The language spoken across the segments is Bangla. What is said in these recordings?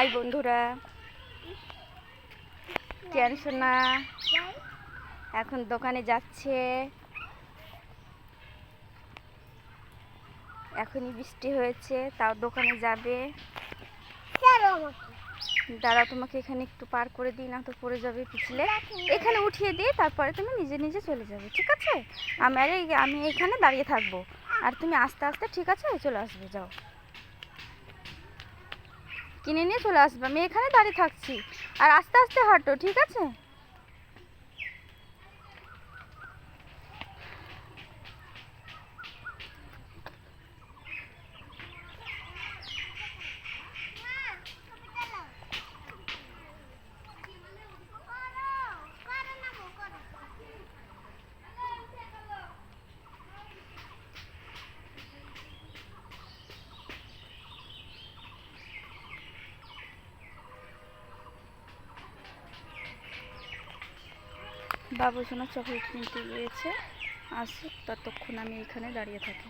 হাই বন্ধুরা, কেন শোনা এখন দোকানে যাচ্ছে। এখনই বৃষ্টি হয়েছে, তাও দোকানে যাবে। দাঁড়া, তোমাকে এখানে একটু পার করে দিই, না তো পড়ে যাবে পিছলে। এখানে উঠিয়ে দিয়ে তারপরে তুমি নিজে নিজে চলে যাবে, ঠিক আছে? আমি এখানে দাঁড়িয়ে থাকবো, আর তুমি আস্তে আস্তে, ঠিক আছে, চলে আসবে। যাও, কিনে নিয়ে চলে আসবে। আমি এখানে দাঁড়িয়ে থাকছি, আর আস্তে আস্তে হাঁটো, ঠিক আছে? বাবু সোনা চকলেট কিনতে গিয়েছে, আসুক, ততক্ষণ আমি এখানে দাঁড়িয়ে থাকি।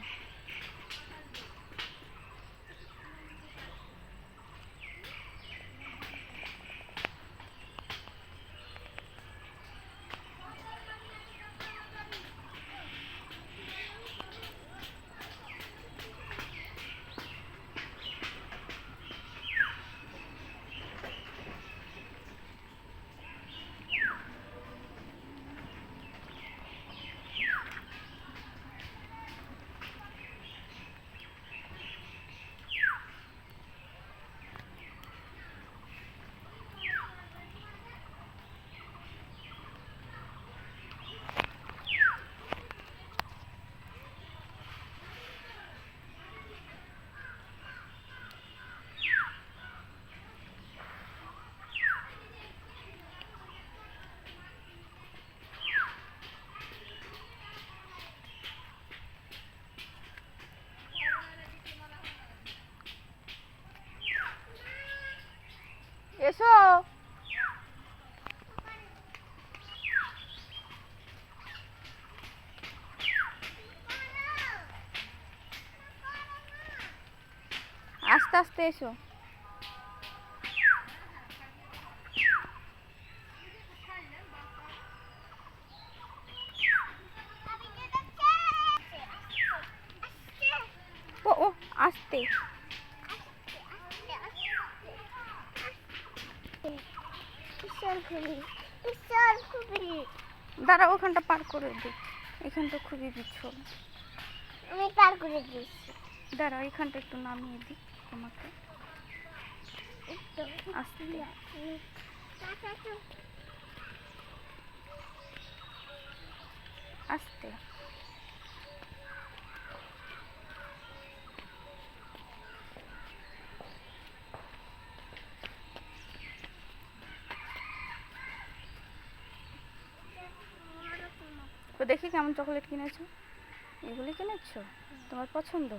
এসো, আস্তে আস্তে এসো। ও ও আস্তে। দাঁড়া, ওখানটা পার করে দিই। এখানটা খুবই পিছল, আমি পার করে দিচ্ছি। দাঁড়া, এখানটা একটু নামিয়ে দিই তোমাকে। আস্তে আস্তে। তো দেখি কেমন চকলেট কিনেছো। এগুলি কিনেছো? তোমার পছন্দ?